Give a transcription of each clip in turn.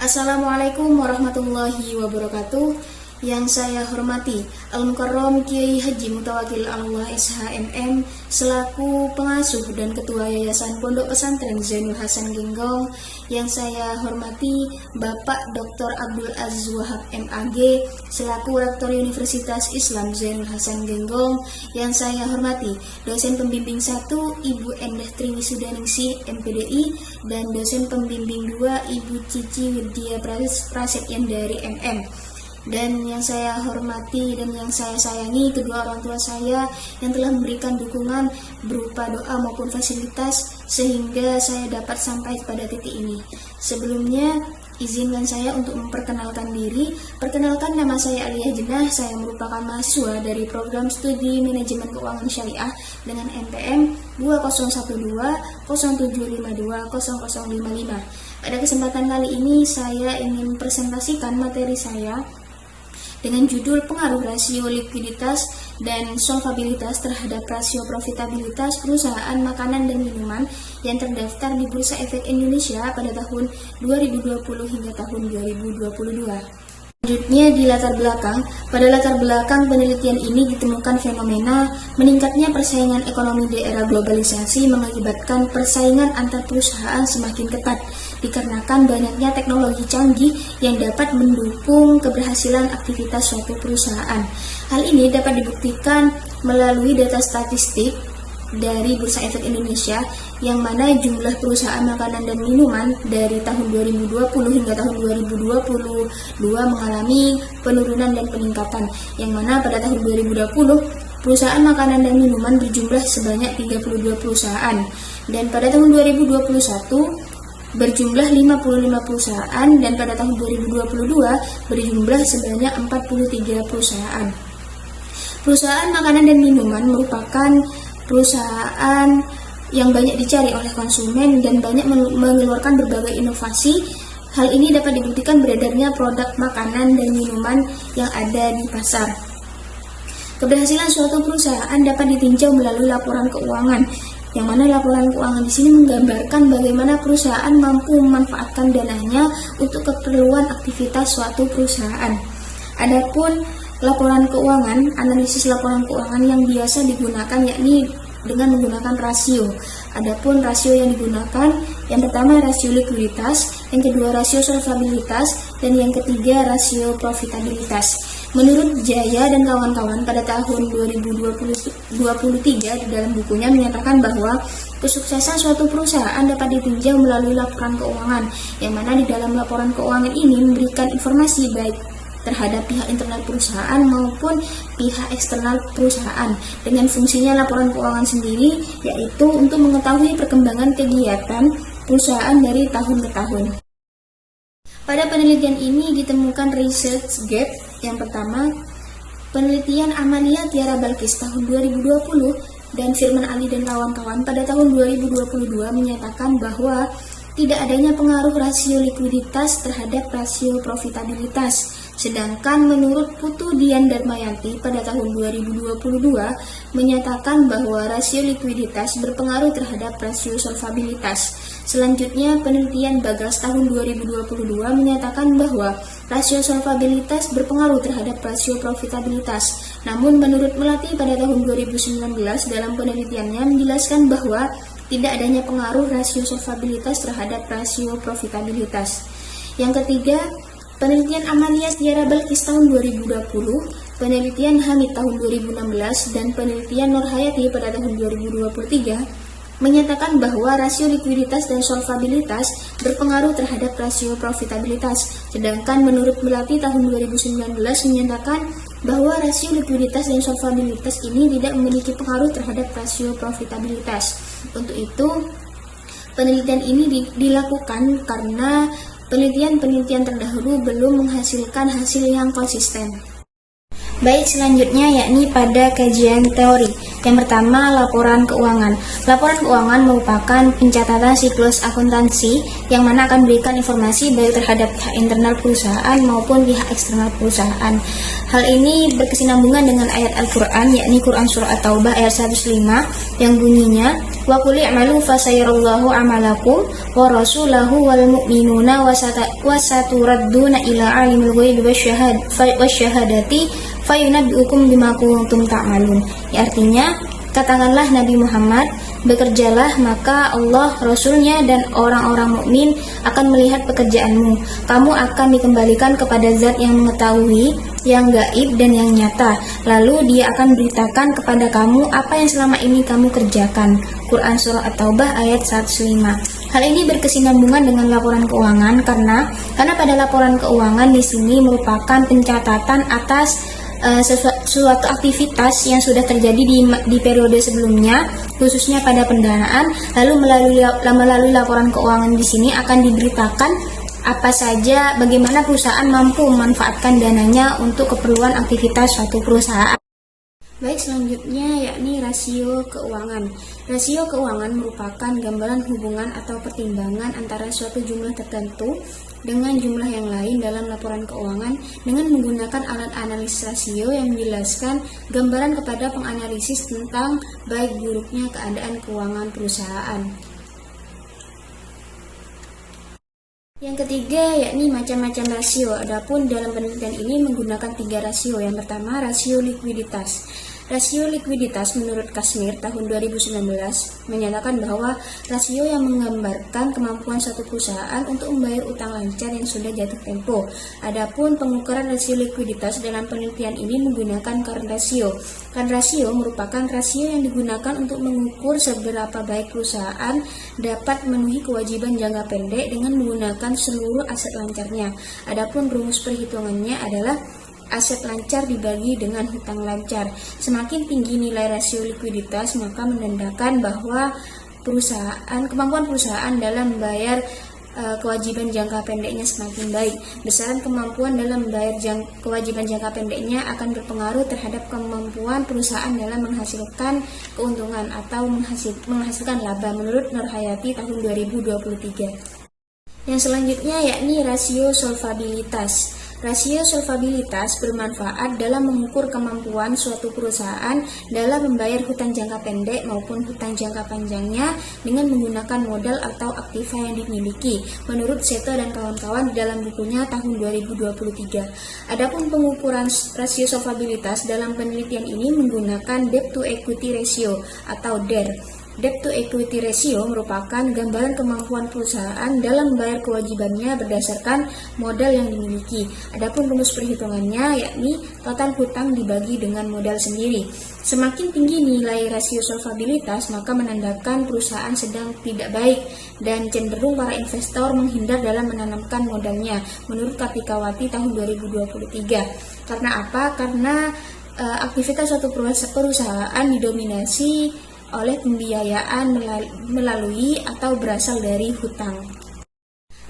Assalamualaikum warahmatullahi wabarakatuh. Yang saya hormati Al-Mukarram Kiai Haji Mutawakil Allah SHMM selaku pengasuh dan ketua Yayasan Pondok Pesantren Zainul Hasan Genggong. Yang saya hormati Bapak Dr. Abdul Aziz Wahab MAG selaku Rektor Universitas Islam Zainul Hasan Genggong. Yang saya hormati dosen pembimbing 1 Ibu Endah Triwisudaningsih MPDI dan dosen pembimbing 2 Ibu Cici Widya Prasetyan dari MM. Dan yang saya hormati dan yang saya sayangi kedua orang tua saya yang telah memberikan dukungan berupa doa maupun fasilitas sehingga saya dapat sampai pada titik ini. Sebelumnya, izinkan saya untuk memperkenalkan diri. Perkenalkan, nama saya Aliyah Jenah. Saya merupakan mahasiswa dari program studi manajemen keuangan syariah dengan NPM 2012 0752 0055. Pada kesempatan kali ini saya ingin presentasikan materi saya dengan judul pengaruh rasio likuiditas dan solvabilitas terhadap rasio profitabilitas perusahaan makanan dan minuman yang terdaftar di Bursa Efek Indonesia pada tahun 2020 hingga tahun 2022. Selanjutnya pada latar belakang penelitian ini ditemukan fenomena meningkatnya persaingan ekonomi di era globalisasi mengakibatkan persaingan antar perusahaan semakin ketat dikarenakan banyaknya teknologi canggih yang dapat mendukung keberhasilan aktivitas suatu perusahaan. Hal ini dapat dibuktikan melalui data statistik dari Bursa Efek Indonesia yang mana jumlah perusahaan makanan dan minuman dari tahun 2020 hingga tahun 2022 mengalami penurunan dan peningkatan, yang mana pada tahun 2020 perusahaan makanan dan minuman berjumlah sebanyak 32 perusahaan dan pada tahun 2021 berjumlah 55 perusahaan dan pada tahun 2022 berjumlah sebanyak 43 perusahaan. Perusahaan makanan dan minuman merupakan perusahaan yang banyak dicari oleh konsumen dan banyak mengeluarkan berbagai inovasi. Hal ini dapat dibuktikan beredarnya produk makanan dan minuman yang ada di pasar. Keberhasilan suatu perusahaan dapat ditinjau melalui laporan keuangan, yang mana laporan keuangan di sini menggambarkan bagaimana perusahaan mampu memanfaatkan dananya untuk keperluan aktivitas suatu perusahaan. Adapun laporan keuangan, analisis laporan keuangan yang biasa digunakan yakni dengan menggunakan rasio. Adapun rasio yang digunakan, yang pertama rasio likuiditas, yang kedua rasio solvabilitas, dan yang ketiga rasio profitabilitas. Menurut Jaya dan kawan-kawan pada tahun 2023 di dalam bukunya menyatakan bahwa kesuksesan suatu perusahaan dapat ditinjau melalui laporan keuangan, yang mana di dalam laporan keuangan ini memberikan informasi baik terhadap pihak internal perusahaan maupun pihak eksternal perusahaan. Dengan fungsinya laporan keuangan sendiri yaitu untuk mengetahui perkembangan kegiatan perusahaan dari tahun ke tahun. Pada penelitian ini ditemukan research gap. Yang pertama, penelitian Amalia Tiara Balkis tahun 2020 dan Firman Ali dan kawan-kawan pada tahun 2022 menyatakan bahwa tidak adanya pengaruh rasio likuiditas terhadap rasio profitabilitas. Sedangkan menurut Putu Dian Darmayanti pada tahun 2022 menyatakan bahwa rasio likuiditas berpengaruh terhadap rasio solvabilitas. Selanjutnya, penelitian Bagas tahun 2022 menyatakan bahwa rasio solvabilitas berpengaruh terhadap rasio profitabilitas. Namun menurut Melati pada tahun 2019 dalam penelitiannya menjelaskan bahwa tidak adanya pengaruh rasio solvabilitas terhadap rasio profitabilitas. Yang ketiga, penelitian Amalia Tiara Balkis tahun 2020, penelitian Hamid tahun 2016, dan penelitian Nur Hayati pada tahun 2023 menyatakan bahwa rasio likuiditas dan solvabilitas berpengaruh terhadap rasio profitabilitas. Sedangkan menurut Melati tahun 2019 menyatakan bahwa rasio likuiditas dan solvabilitas ini tidak memiliki pengaruh terhadap rasio profitabilitas. Untuk itu, penelitian ini dilakukan karena penelitian-penelitian terdahulu belum menghasilkan hasil yang konsisten. Baik, selanjutnya yakni pada kajian teori. Yang pertama, laporan keuangan. Laporan keuangan merupakan pencatatan siklus akuntansi yang mana akan memberikan informasi baik terhadap pihak internal perusahaan maupun pihak eksternal perusahaan. Hal ini berkesinambungan dengan ayat Al-Quran, yakni Quran Surah At-Taubah ayat 105 yang bunyinya, wa qul i'malu fasayarallahu amalakum wa rasulahu wal mu'minuna wa saturadduna ila alimil ghaibi wasyahadati fayunabbi'ukum bima kuntum ta'malun. Ya, artinya, katakanlah Nabi Muhammad, bekerjalah maka Allah, Rasulnya, dan orang-orang mukmin akan melihat pekerjaanmu. Kamu akan dikembalikan kepada Zat yang mengetahui, yang gaib dan yang nyata. Lalu Dia akan beritakan kepada kamu apa yang selama ini kamu kerjakan. Quran Surah At-Taubah ayat 105. Hal ini berkesinambungan dengan laporan keuangan karena pada laporan keuangan di sini merupakan pencatatan atas suatu aktivitas yang sudah terjadi di periode sebelumnya, khususnya pada pendanaan. Lalu melalui laporan keuangan di sini akan diberitakan apa saja, bagaimana perusahaan mampu memanfaatkan dananya untuk keperluan aktivitas suatu perusahaan. Baik, selanjutnya yakni rasio keuangan. Rasio keuangan merupakan gambaran hubungan atau pertimbangan antara suatu jumlah tertentu dengan jumlah yang lain dalam laporan keuangan dengan menggunakan alat analisis rasio yang menjelaskan gambaran kepada penganalisis tentang baik buruknya keadaan keuangan perusahaan. Yang ketiga yakni macam-macam rasio. Adapun dalam penelitian ini menggunakan 3 rasio. Yang pertama, rasio likuiditas. Rasio likuiditas menurut Kasmir tahun 2019 menyatakan bahwa rasio yang menggambarkan kemampuan suatu perusahaan untuk membayar utang lancar yang sudah jatuh tempo. Adapun pengukuran rasio likuiditas dalam penelitian ini menggunakan current ratio. Current ratio merupakan rasio yang digunakan untuk mengukur seberapa baik perusahaan dapat memenuhi kewajiban jangka pendek dengan menggunakan seluruh aset lancarnya. Adapun rumus perhitungannya adalah aset lancar dibagi dengan hutang lancar. Semakin tinggi nilai rasio likuiditas, maka menandakan bahwa kemampuan perusahaan dalam membayar kewajiban jangka pendeknya semakin baik. Besaran kemampuan dalam membayar kewajiban jangka pendeknya akan berpengaruh terhadap kemampuan perusahaan dalam menghasilkan keuntungan atau menghasilkan laba menurut Nurhayati tahun 2023. Yang selanjutnya yakni rasio solvabilitas. Rasio solvabilitas bermanfaat dalam mengukur kemampuan suatu perusahaan dalam membayar hutang jangka pendek maupun hutang jangka panjangnya dengan menggunakan modal atau aktiva yang dimiliki, menurut Seto dan kawan-kawan di dalam bukunya tahun 2023. Adapun pengukuran rasio solvabilitas dalam penelitian ini menggunakan debt to equity ratio atau DER. Debt to equity ratio merupakan gambaran kemampuan perusahaan dalam membayar kewajibannya berdasarkan modal yang dimiliki. Adapun rumus perhitungannya yakni total hutang dibagi dengan modal sendiri. Semakin tinggi nilai rasio solvabilitas, maka menandakan perusahaan sedang tidak baik dan cenderung para investor menghindar dalam menanamkan modalnya, menurut Kartikawati tahun 2023. Karena apa? Karena aktivitas suatu perusahaan didominasi oleh pembiayaan melalui atau berasal dari hutang.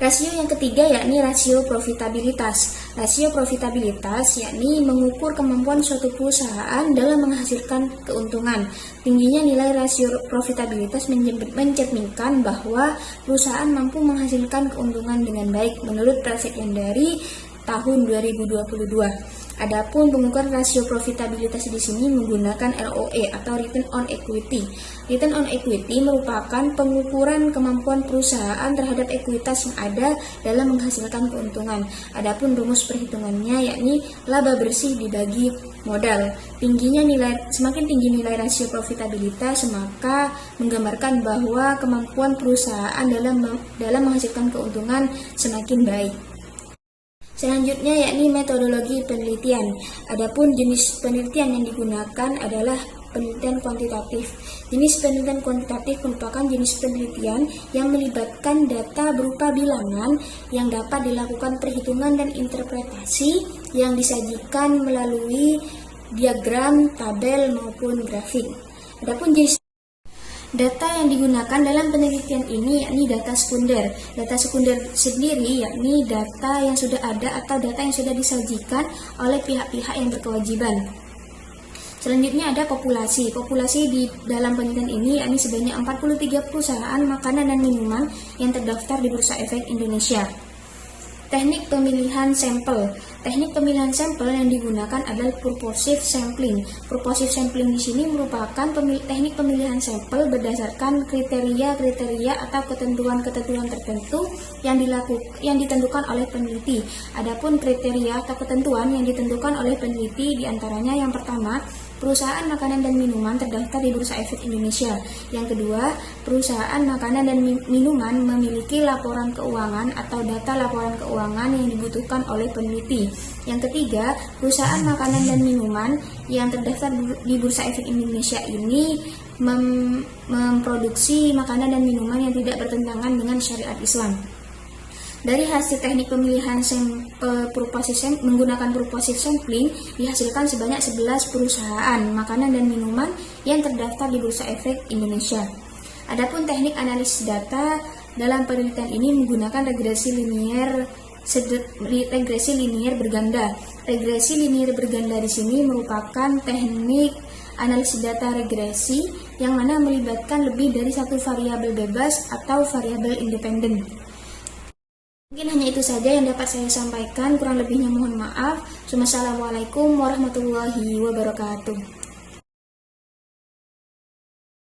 Rasio yang ketiga yakni rasio profitabilitas. Rasio profitabilitas yakni mengukur kemampuan suatu perusahaan dalam menghasilkan keuntungan. Tingginya nilai rasio profitabilitas mencerminkan bahwa perusahaan mampu menghasilkan keuntungan dengan baik menurut Praset Yandari tahun 2022. Adapun pengukuran rasio profitabilitas di sini menggunakan ROE atau Return on Equity. Return on Equity merupakan pengukuran kemampuan perusahaan terhadap ekuitas yang ada dalam menghasilkan keuntungan. Adapun rumus perhitungannya yakni laba bersih dibagi modal. Semakin tinggi nilai rasio profitabilitas, maka menggambarkan bahwa kemampuan perusahaan dalam menghasilkan keuntungan semakin baik. Selanjutnya yakni metodologi penelitian. Adapun jenis penelitian yang digunakan adalah penelitian kuantitatif. Jenis penelitian kuantitatif merupakan jenis penelitian yang melibatkan data berupa bilangan yang dapat dilakukan perhitungan dan interpretasi yang disajikan melalui diagram, tabel, maupun grafik. Adapun jenis data yang digunakan dalam penelitian ini yakni data sekunder. Data sekunder sendiri yakni data yang sudah ada atau data yang sudah disajikan oleh pihak-pihak yang berkewajiban. Selanjutnya ada populasi. Populasi di dalam penelitian ini yakni sebanyak 43 perusahaan makanan dan minuman yang terdaftar di Bursa Efek Indonesia. Teknik pemilihan sampel. Teknik pemilihan sampel yang digunakan adalah purposive sampling. Purposive sampling di sini merupakan teknik pemilihan sampel berdasarkan kriteria-kriteria atau ketentuan-ketentuan tertentu yang ditentukan oleh peneliti. Adapun kriteria atau ketentuan yang ditentukan oleh peneliti diantaranya yang pertama, perusahaan makanan dan minuman terdaftar di Bursa Efek Indonesia. Yang kedua, perusahaan makanan dan minuman memiliki laporan keuangan atau data laporan keuangan yang dibutuhkan oleh peneliti. Yang ketiga, perusahaan makanan dan minuman yang terdaftar di Bursa Efek Indonesia ini memproduksi makanan dan minuman yang tidak bertentangan dengan syariat Islam. Dari hasil teknik pemilihan sampel menggunakan purposive sampling dihasilkan sebanyak 11 perusahaan makanan dan minuman yang terdaftar di Bursa Efek Indonesia. Adapun teknik analisis data dalam penelitian ini menggunakan regresi linier berganda. Regresi linier berganda di sini merupakan teknik analisis data regresi yang mana melibatkan lebih dari satu variabel bebas atau variabel independen. Mungkin hanya itu saja yang dapat saya sampaikan, kurang lebihnya mohon maaf. Wassalamualaikum warahmatullahi wabarakatuh.